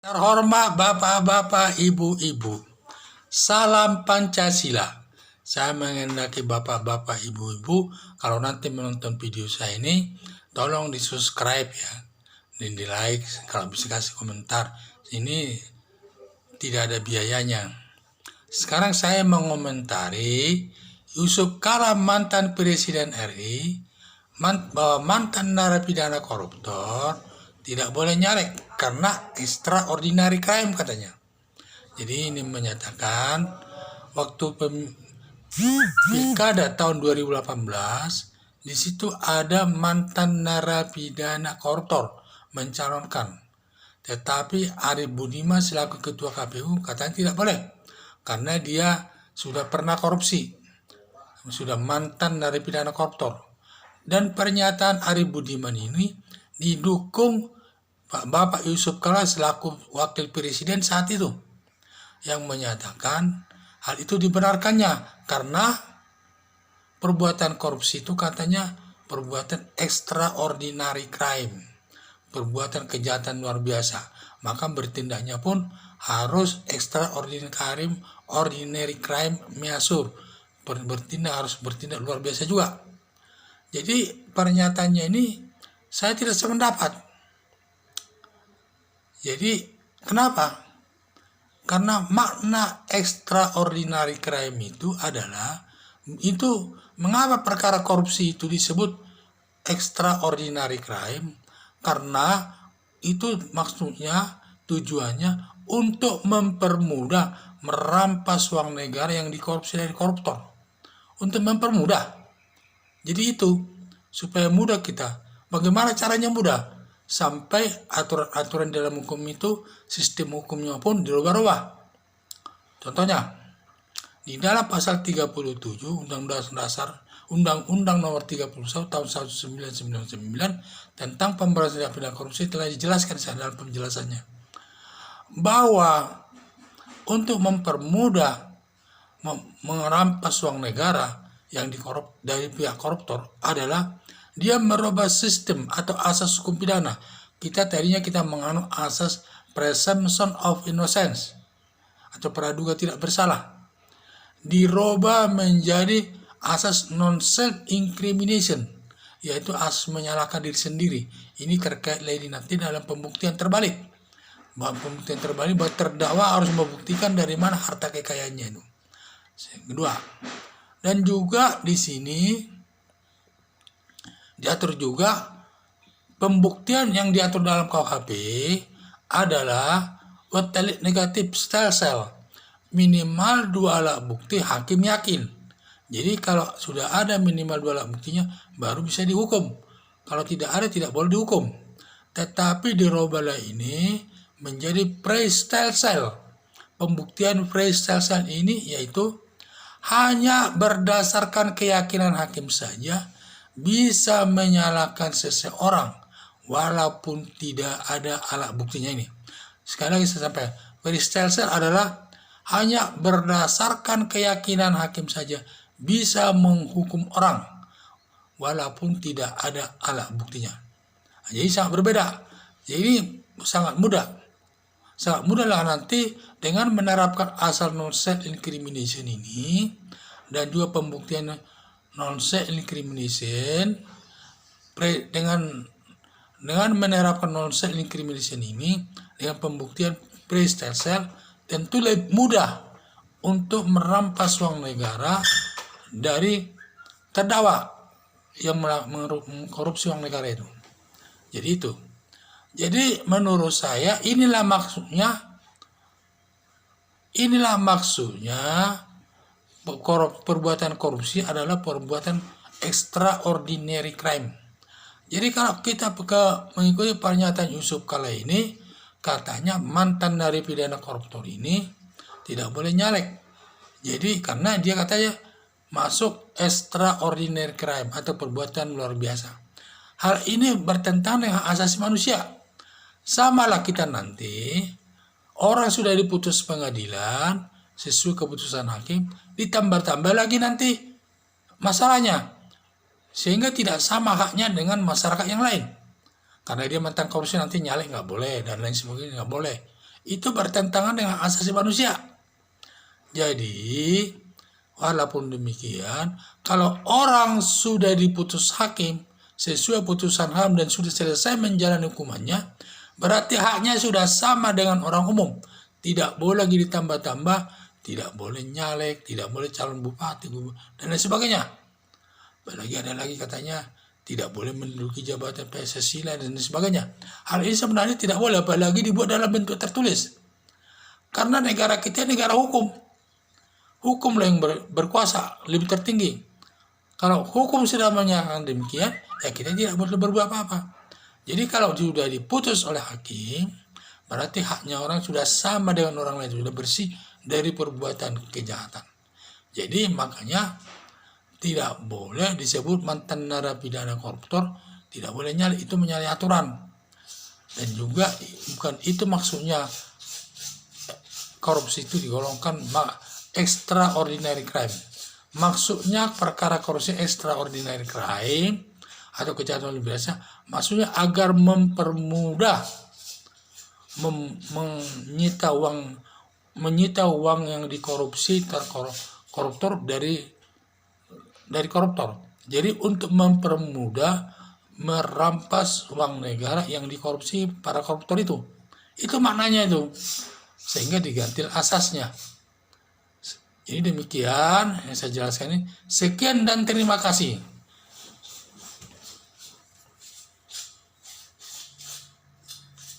Terhormat bapak-bapak, ibu-ibu, salam Pancasila. Saya mengendaki bapak-bapak, ibu-ibu, kalau nanti menonton video saya ini, tolong di subscribe ya, dan di like, kalau bisa kasih komentar. Ini tidak ada biayanya. Sekarang saya mengomentari Yusuf Kala, mantan Presiden RI, bahwa mantan narapidana koruptor tidak boleh nyalek karena extraordinary crime katanya. Jadi ini menyatakan waktu pilkada tahun 2018 di situ ada mantan narapidana koruptor mencalonkan, tetapi Arief Budiman selaku ketua KPU katanya tidak boleh karena dia sudah pernah korupsi, sudah mantan narapidana koruptor. Dan pernyataan Arief Budiman ini didukung Bapak Yusuf Kala selaku wakil presiden saat itu, yang menyatakan hal itu dibenarkannya karena perbuatan korupsi itu katanya perbuatan extraordinary crime, perbuatan kejahatan luar biasa, maka bertindaknya pun harus ordinary crime measure, harus bertindak luar biasa juga. Jadi pernyataannya ini saya tidak sependapat. Jadi kenapa? Karena makna extraordinary crime itu adalah, itu mengapa perkara korupsi itu disebut extraordinary crime? Karena itu maksudnya, tujuannya untuk mempermudah merampas uang negara yang dikorupsi dari koruptor. Untuk mempermudah. Jadi itu, supaya mudah kita. Bagaimana caranya mudah? Sampai aturan-aturan dalam hukum itu, sistem hukumnya pun dirubah-rubah. Contohnya, di dalam pasal 37 Undang-Undang Nomor 31 Tahun 1999 tentang pemberantasan tindak pidana korupsi telah dijelaskan dalam penjelasannya bahwa untuk mempermudah merampas uang negara yang dikorup dari pihak koruptor adalah dia merubah sistem atau asas hukum pidana. Tadinya kita menganut asas presumption of innocence atau praduga tidak bersalah, dirubah menjadi asas non self incrimination, yaitu asas menyalahkan diri sendiri. Ini terkait lagi nanti dalam pembuktian terbalik. Pembuktian terbalik bahwa terdakwa harus membuktikan dari mana harta kekayaannya itu. Kedua, dan juga di sini diatur juga pembuktian yang diatur dalam KUHP adalah delik negatif stelsel, minimal 2 alat bukti hakim yakin. Jadi kalau sudah ada minimal 2 alat buktinya baru bisa dihukum. Kalau tidak ada tidak boleh dihukum. Tetapi dirubahlah ini menjadi pre-stelsel. Pembuktian pre-stelsel ini yaitu hanya berdasarkan keyakinan hakim saja bisa menyalahkan seseorang walaupun tidak ada alat buktinya ini. Sekali lagi saya sampaikan, pre-stelsel adalah hanya berdasarkan keyakinan hakim saja bisa menghukum orang walaupun tidak ada alat buktinya. Jadi sangat berbeda. Jadi sangat mudah. Sangat mudahlah nanti dengan menerapkan asal non self incrimination ini dan juga pembuktian non self incrimination dengan menerapkan non self incrimination ini dengan pembuktian pre-stelsel tentu lebih mudah untuk merampas uang negara dari terdakwa yang mengkorupsi uang negara itu. Jadi itu. Jadi menurut saya inilah maksudnya perbuatan korupsi adalah perbuatan extraordinary crime. Jadi kalau kita mengikuti pernyataan Yusuf Kala ini, katanya mantan narapidana koruptor ini tidak boleh nyalek. Jadi karena dia katanya masuk extraordinary crime atau perbuatan luar biasa. Hal ini bertentangan dengan hak asasi manusia. Samalah kita nanti, orang sudah diputus pengadilan sesuai keputusan hakim, ditambah-tambah lagi nanti masalahnya, sehingga tidak sama haknya dengan masyarakat yang lain. Karena dia mantan korupsi nanti nyalek nggak boleh dan lain sebagainya nggak boleh. itu bertentangan dengan asasi manusia. Jadi, walaupun demikian, kalau orang sudah diputus hakim sesuai putusan HAM dan sudah selesai menjalani hukumannya, berarti haknya sudah sama dengan orang umum. Tidak boleh lagi ditambah-tambah, tidak boleh nyalek, tidak boleh calon bupati, dan lain sebagainya. Apalagi ada lagi katanya, tidak boleh menduduki jabatan PSSI dan lain sebagainya. Hal ini sebenarnya tidak boleh, apalagi dibuat dalam bentuk tertulis. Karena negara kita negara hukum. Hukumlah yang berkuasa, lebih tertinggi. Kalau hukum sudah menyatakan demikian, ya kita tidak boleh berbuat apa-apa. Jadi kalau sudah diputus oleh hakim, berarti haknya orang sudah sama dengan orang lain, sudah bersih dari perbuatan kejahatan. Jadi makanya tidak boleh disebut mantan narapidana koruptor, tidak boleh nyali, itu menyalahi aturan. Dan juga bukan itu maksudnya korupsi itu digolongkan extraordinary crime. Maksudnya perkara korupsi extraordinary crime atau kejahatan luar biasa, maksudnya agar mempermudah menyita uang yang dikorupsi koruptor dari koruptor. Jadi untuk mempermudah merampas uang negara yang dikorupsi para koruptor itu maknanya itu, sehingga diganti asasnya. Jadi demikian yang saya jelaskan ini. Sekian dan terima kasih.